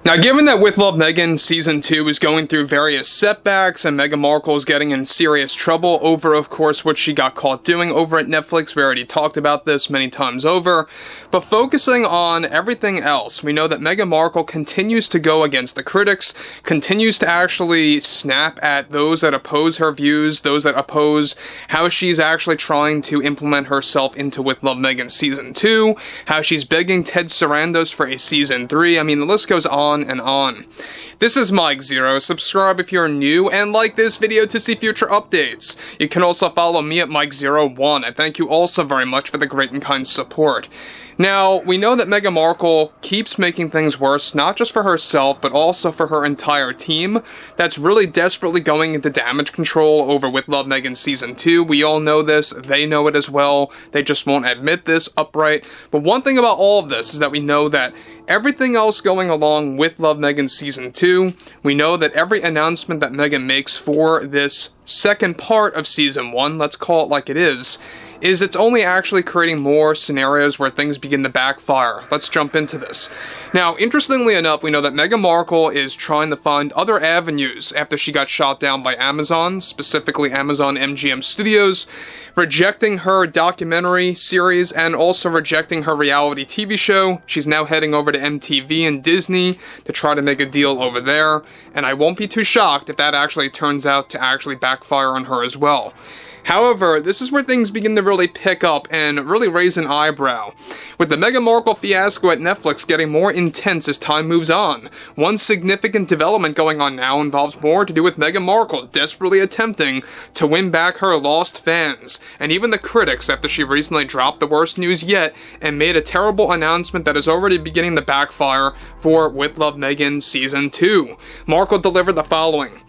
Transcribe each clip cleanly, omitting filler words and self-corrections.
Now, given that With Love Meghan Season 2 is going through various setbacks and Meghan Markle is getting in serious trouble over, of course, what she got caught doing over at Netflix, we already talked about this many times over, but focusing on everything else, we know that Meghan Markle continues to go against the critics, continues to actually snap at those that oppose her views, those that oppose how she's actually trying to implement herself into With Love Meghan Season 2, how she's begging Ted Sarandos for a Season 3, I mean, the list goes on and on. This is Mike Zero. Subscribe if you're new and like this video to see future updates. You can also follow me at Mike01. I thank you also very much for the great and kind support. Now, we know that Meghan Markle keeps making things worse, not just for herself, but also for her entire team that's really desperately going into damage control over With Love Meghan Season 2. We all know this, they know it as well, they just won't admit this upright. But one thing about all of this is that we know that everything else going along With Love Meghan Season 2, we know that every announcement that Meghan makes for this second part of Season 1, let's call it like it is it's only actually creating more scenarios where things begin to backfire. Let's jump into this. Now, interestingly enough, we know that Meghan Markle is trying to find other avenues after she got shot down by Amazon, specifically Amazon MGM Studios, rejecting her documentary series and also rejecting her reality TV show. She's now heading over to MTV and Disney to try to make a deal over there, and I won't be too shocked if that actually turns out to actually backfire on her as well. However, this is where things begin to really pick up and really raise an eyebrow, with the Meghan Markle fiasco at Netflix getting more intense as time moves on. One significant development going on now involves more to do with Meghan Markle desperately attempting to win back her lost fans, and even the critics, after she recently dropped the worst news yet and made a terrible announcement that is already beginning to backfire for With Love Meghan Season 2. Markle delivered the following: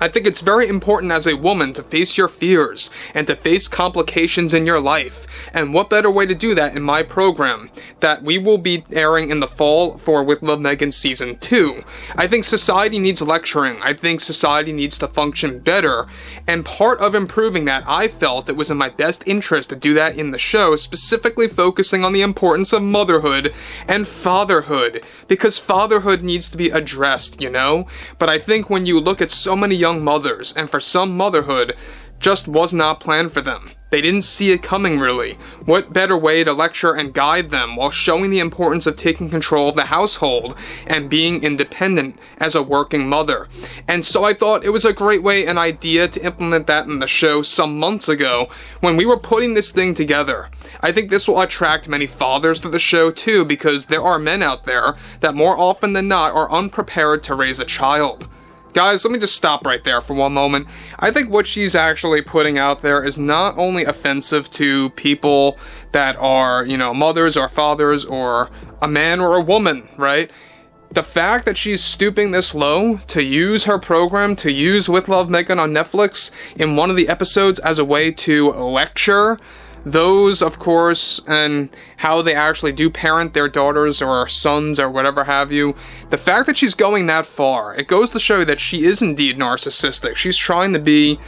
I think it's very important as a woman to face your fears and to face complications in your life. And what better way to do that in my program that we will be airing in the fall for With Love Meghan Season 2. I think society needs lecturing. I think society needs to function better. And part of improving that, I felt it was in my best interest to do that in the show, specifically focusing on the importance of motherhood and fatherhood. Because fatherhood needs to be addressed, you know? But I think when you look at so many young mothers, and for some, motherhood just was not planned for them. They didn't see it coming, really. What better way to lecture and guide them while showing the importance of taking control of the household and being independent as a working mother? And so I thought it was a great way, an idea to implement that in the show some months ago when we were putting this thing together. I think this will attract many fathers to the show too, because there are men out there that more often than not are unprepared to raise a child. Guys, let me just stop right there for one moment. I think what she's actually putting out there is not only offensive to people that are, you know, mothers or fathers or a man or a woman, right? The fact that she's stooping this low to use her program, to use With Love Meghan on Netflix in one of the episodes as a way to lecture those, of course, and how they actually do parent their daughters or sons or whatever have you. The fact that she's going that far, it goes to show that she is indeed narcissistic. She's trying to be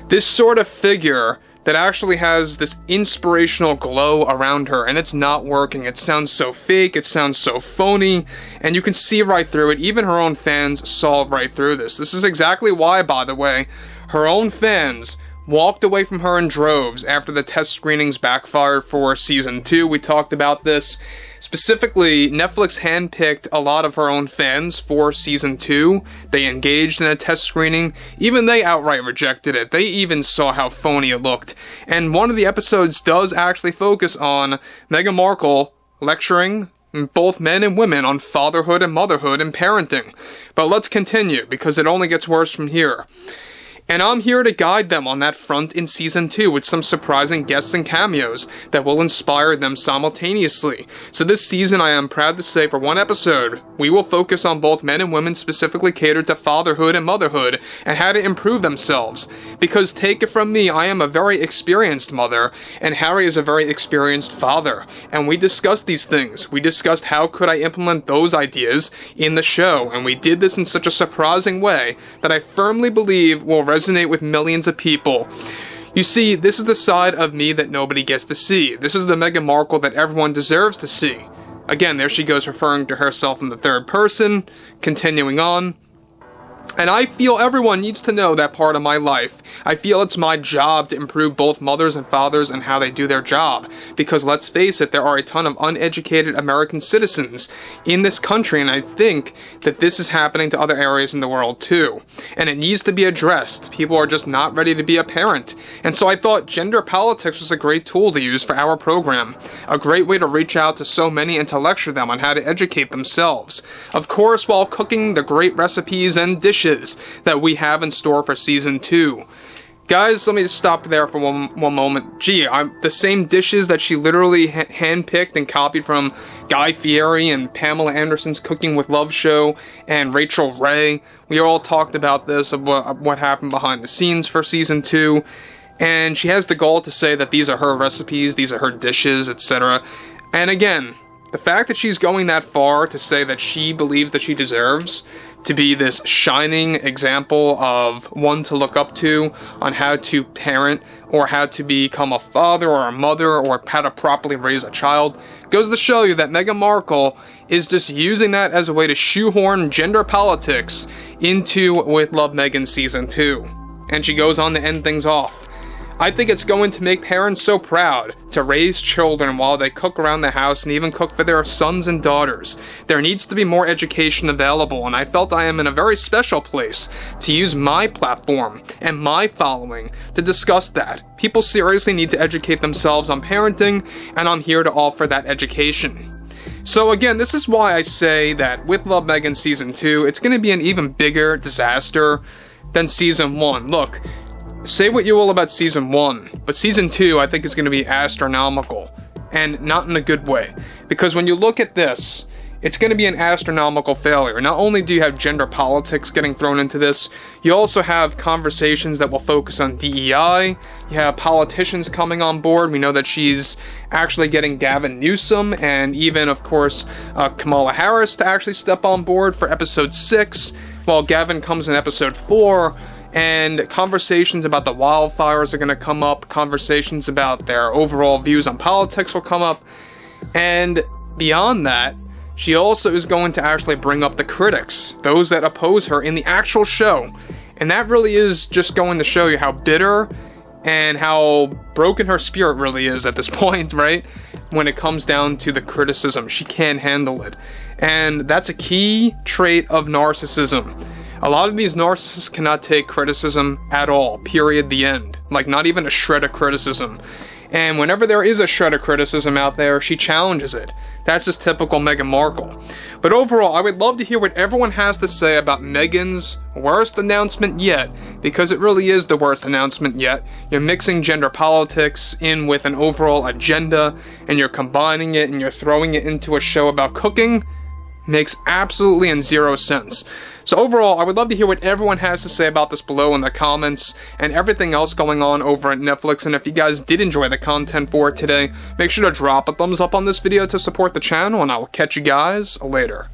this sort of figure that actually has this inspirational glow around her, and it's not working. It sounds so fake, it sounds so phony, and you can see right through it. Even her own fans saw right through this. This is exactly why, by the way, her own fans walked away from her in droves after the test screenings backfired for Season 2. We talked about this. Specifically, Netflix handpicked a lot of her own fans for Season 2. They engaged in a test screening. Even they outright rejected it. They even saw how phony it looked. And one of the episodes does actually focus on Meghan Markle lecturing both men and women on fatherhood and motherhood and parenting. But let's continue, because it only gets worse from here. And I'm here to guide them on that front in Season 2 with some surprising guests and cameos that will inspire them simultaneously. So this season, I am proud to say, for one episode, we will focus on both men and women specifically catered to fatherhood and motherhood and how to improve themselves. Because take it from me, I am a very experienced mother, and Harry is a very experienced father. And we discussed these things. We discussed how could I implement those ideas in the show, and we did this in such a surprising way that I firmly believe will resonate with millions of people. You see, this is the side of me that nobody gets to see. This is the Meghan Markle that everyone deserves to see. Again, there she goes referring to herself in the third person, continuing on. And I feel everyone needs to know that part of my life. I feel it's my job to improve both mothers and fathers and how they do their job. Because let's face it, there are a ton of uneducated American citizens in this country, and I think that this is happening to other areas in the world too. And it needs to be addressed. People are just not ready to be a parent. And so I thought gender politics was a great tool to use for our program. A great way to reach out to so many and to lecture them on how to educate themselves. Of course, while cooking the great recipes and dishes that we have in store for season 2. Guys, let me just stop there for one moment. Gee, the same dishes that she literally handpicked and copied from Guy Fieri and Pamela Anderson's Cooking with Love show and Rachel Ray. We all talked about this, of what happened behind the scenes for season 2. And she has the goal to say that these are her recipes, these are her dishes, etc. And again, the fact that she's going that far to say that she believes that she deserves to be this shining example of one to look up to on how to parent or how to become a father or a mother or how to properly raise a child goes to show you that Meghan Markle is just using that as a way to shoehorn gender politics into With Love Meghan Season 2. And she goes on to end things off. I think it's going to make parents so proud to raise children while they cook around the house and even cook for their sons and daughters. There needs to be more education available, and I felt I am in a very special place to use my platform and my following to discuss that. People seriously need to educate themselves on parenting, and I'm here to offer that education. So again, this is why I say that With Love Meghan Season 2, it's going to be an even bigger disaster than Season 1. Look, say what you will about Season 1, but Season 2 I think is going to be astronomical, and not in a good way. Because when you look at this, it's going to be an astronomical failure. Not only do you have gender politics getting thrown into this, you also have conversations that will focus on DEI, you have politicians coming on board. We know that she's actually getting Gavin Newsom, and even, of course, Kamala Harris to actually step on board for Episode 6, while Gavin comes in Episode 4, and conversations about the wildfires are going to come up, conversations about their overall views on politics will come up, and beyond that, she also is going to actually bring up the critics, those that oppose her in the actual show, and that really is just going to show you how bitter and how broken her spirit really is at this point, right? When it comes down to the criticism, she can't handle it, and that's a key trait of narcissism. A lot of these narcissists cannot take criticism at all, period, the end. Like, not even a shred of criticism. And whenever there is a shred of criticism out there, she challenges it. That's just typical Meghan Markle. But overall, I would love to hear what everyone has to say about Meghan's worst announcement yet, because it really is the worst announcement yet. You're mixing gender politics in with an overall agenda, and you're combining it, and you're throwing it into a show about cooking. Makes absolutely and zero sense. So overall, I would love to hear what everyone has to say about this below in the comments and everything else going on over at Netflix. And if you guys did enjoy the content for today, make sure to drop a thumbs up on this video to support the channel, and I will catch you guys later.